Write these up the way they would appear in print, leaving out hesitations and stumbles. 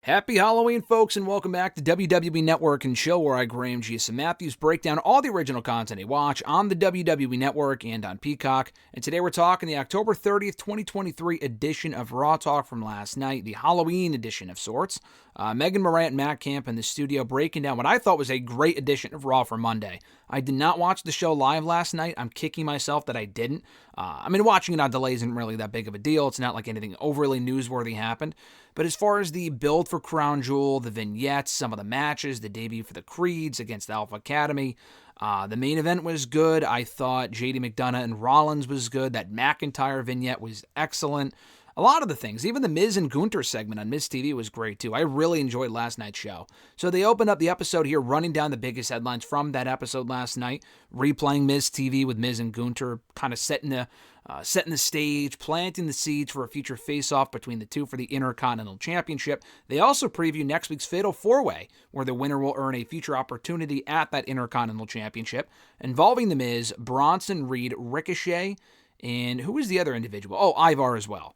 Happy Halloween, folks, and welcome back to WWE Network and Show, where I, Graham G.S. Matthews, break down all the original content you watch on the WWE Network and on Peacock. And today we're talking the October 30th, 2023 edition of Raw Talk from last night, the Halloween edition of sorts. Megan Morant and Matt Camp in the studio breaking down what I thought was a great edition of Raw for Monday. I did not watch the show live last night. I'm kicking myself that I didn't. Watching it on delay isn't really that big of a deal. It's not like anything overly newsworthy happened. But as far as the build for Crown Jewel, the vignettes, some of the matches, the debut for the Creeds against the Alpha Academy, the main event was good. I thought JD McDonough and Rollins was good. That McIntyre vignette was excellent. A lot of the things, even the Miz and Gunther segment on Miz TV was great too. I really enjoyed last night's show. So they opened up the episode here running down the biggest headlines from that episode last night, replaying Miz TV with Miz and Gunther, kind of setting the stage, planting the seeds for a future face-off between the two for the Intercontinental Championship. They also preview next week's Fatal 4-Way, where the winner will earn a future opportunity at that Intercontinental Championship, involving The Miz, Bronson Reed, Ricochet, and who is the other individual? Oh, Ivar as well.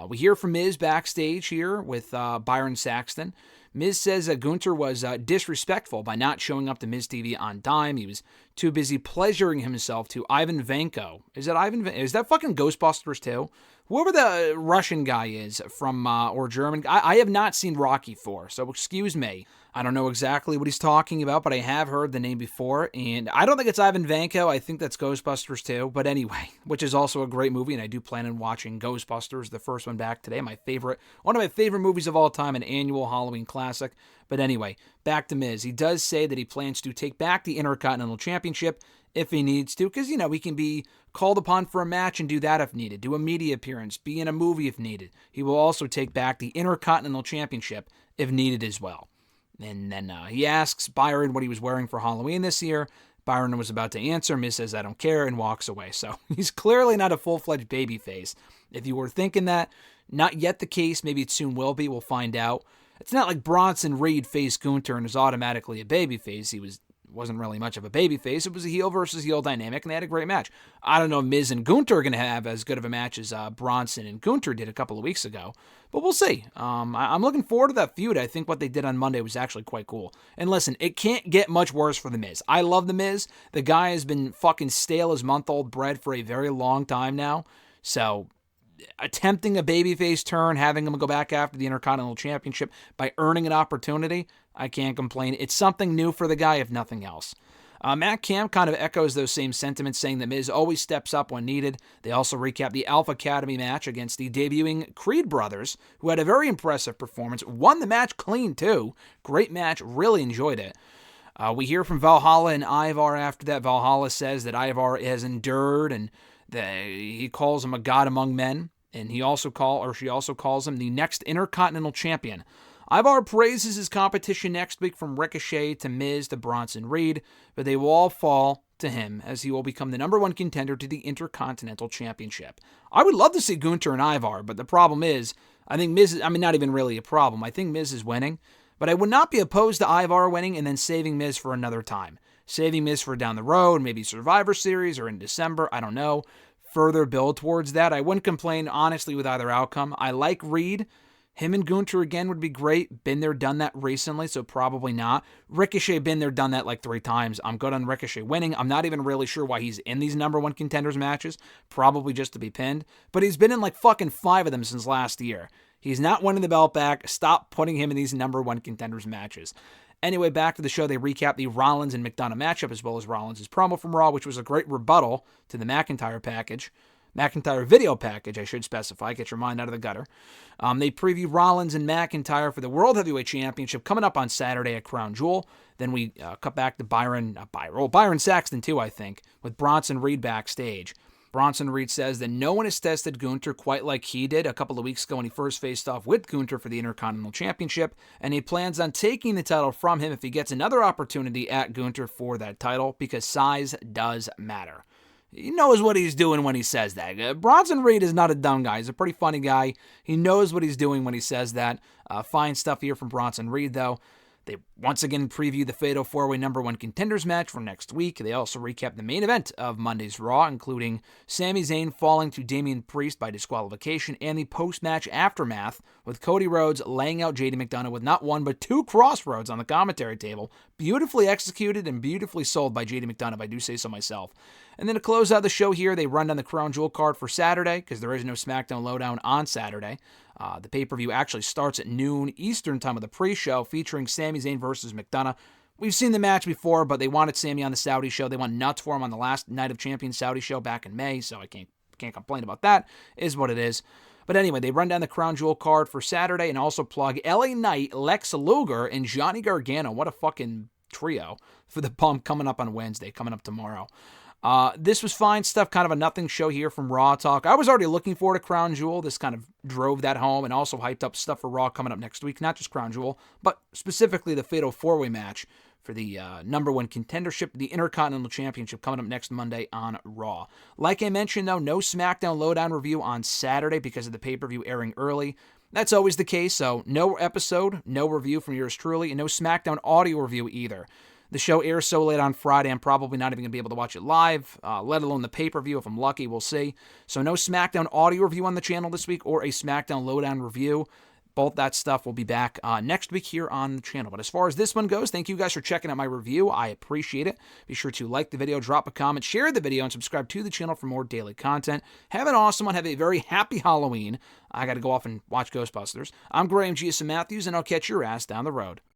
We hear from Miz backstage here with Byron Saxton. Miz says that Gunther was disrespectful by not showing up to Miz TV on time. He was too busy pleasuring himself to Ivan Vanko. Is that fucking Ghostbusters too? Whoever the Russian guy is from, or German. I have not seen Rocky IV, so excuse me. I don't know exactly what he's talking about, but I have heard the name before, and I don't think it's Ivan Vanko. I think that's Ghostbusters too, but anyway, which is also a great movie, and I do plan on watching Ghostbusters, the first one back today. One of my favorite movies of all time, an annual Halloween classic. But anyway, back to Miz. He does say that he plans to take back the Intercontinental Championship if he needs to, because, he can be called upon for a match and do that if needed, do a media appearance, be in a movie if needed. He will also take back the Intercontinental Championship if needed as well. And then he asks Byron what he was wearing for Halloween this year. Byron was about to answer. Miz says, "I don't care," and walks away. So he's clearly not a full-fledged babyface. If you were thinking that, not yet the case. Maybe it soon will be. We'll find out. It's not like Bronson Reed faced Gunther and is automatically a babyface. He wasn't really much of a babyface. It was a heel versus heel dynamic, and they had a great match. I don't know if Miz and Gunther are going to have as good of a match as Bronson and Gunther did a couple of weeks ago, but we'll see. I'm looking forward to that feud. I think what they did on Monday was actually quite cool. And listen, it can't get much worse for The Miz. I love The Miz. The guy has been fucking stale as month-old bread for a very long time now, so attempting a babyface turn, having him go back after the Intercontinental Championship by earning an opportunity, I can't complain. It's something new for the guy, if nothing else. Matt Camp kind of echoes those same sentiments, saying that Miz always steps up when needed. They also recap the Alpha Academy match against the debuting Creed brothers, who had a very impressive performance, won the match clean too. Great match, really enjoyed it. We hear from Valhalla and Ivar after that. Valhalla says that Ivar has endured and he calls him a god among men, and she also calls him the next Intercontinental Champion. Ivar praises his competition next week from Ricochet to Miz to Bronson Reed, but they will all fall to him as he will become the number one contender to the Intercontinental Championship. I would love to see Gunther and Ivar, but the problem is, I think not even really a problem. I think Miz is winning, but I would not be opposed to Ivar winning and then saving Miz for another time. Saving Miz for down the road, maybe Survivor Series or in December, I don't know. Further build towards that. I wouldn't complain, honestly, with either outcome. I like Reed. Him and Gunther again would be great. Been there, done that recently, so probably not. Ricochet, been there, done that like 3 times. I'm good on Ricochet winning. I'm not even really sure why he's in these number one contenders matches. Probably just to be pinned. But he's been in like fucking 5 of them since last year. He's not winning the belt back. Stop putting him in these number one contenders matches. Anyway, back to the show. They recap the Rollins and McDonough matchup as well as Rollins' promo from Raw, which was a great rebuttal to the McIntyre video package, I should specify. Get your mind out of the gutter. They preview Rollins and McIntyre for the World Heavyweight Championship coming up on Saturday at Crown Jewel. Then we cut back to Byron Saxton too, I think, with Bronson Reed backstage. Bronson Reed says that no one has tested Gunther quite like he did a couple of weeks ago when he first faced off with Gunther for the Intercontinental Championship, and he plans on taking the title from him if he gets another opportunity at Gunther for that title, because size does matter. He knows what he's doing when he says that. Bronson Reed is not a dumb guy. He's a pretty funny guy. He knows what he's doing when he says that. Fine stuff here from Bronson Reed, though. They once again preview the Fatal 4-Way number 1 contenders match for next week. They also recap the main event of Monday's Raw, including Sami Zayn falling to Damian Priest by disqualification and the post-match aftermath with Cody Rhodes laying out JD McDonough with not one but 2 crossroads on the commentary table. Beautifully executed and beautifully sold by JD McDonough, if I do say so myself. And then to close out the show here, they run down the Crown Jewel card for Saturday because there is no SmackDown Lowdown on Saturday. The pay-per-view actually starts at noon Eastern time with the pre-show featuring Sami Zayn versus McDonough. We've seen the match before, but they wanted Sami on the Saudi show. They went nuts for him on the last Night of Champions Saudi show back in May, so I can't complain about that. It is what it is. But anyway, they run down the Crown Jewel card for Saturday and also plug LA Knight, Lex Luger, and Johnny Gargano. What a fucking trio for the bump coming up on Wednesday, coming up tomorrow. This was fine stuff, kind of a nothing show here from Raw Talk. I was already looking forward to Crown Jewel. This kind of drove that home and also hyped up stuff for Raw coming up next week. Not just Crown Jewel, but specifically the Fatal 4-Way match for the number 1 contendership, the Intercontinental Championship, coming up next Monday on Raw. Like I mentioned, though, no SmackDown Lowdown review on Saturday because of the pay-per-view airing early. That's always the case, so no episode, no review from yours truly, and no SmackDown audio review either. The show airs so late on Friday, I'm probably not even going to be able to watch it live, let alone the pay-per-view. If I'm lucky, we'll see. So no SmackDown audio review on the channel this week or a SmackDown Lowdown review. Both that stuff will be back next week here on the channel. But as far as this one goes, thank you guys for checking out my review. I appreciate it. Be sure to like the video, drop a comment, share the video, and subscribe to the channel for more daily content. Have an awesome one. Have a very happy Halloween. I got to go off and watch Ghostbusters. I'm Graham G. Matthews, and I'll catch your ass down the road.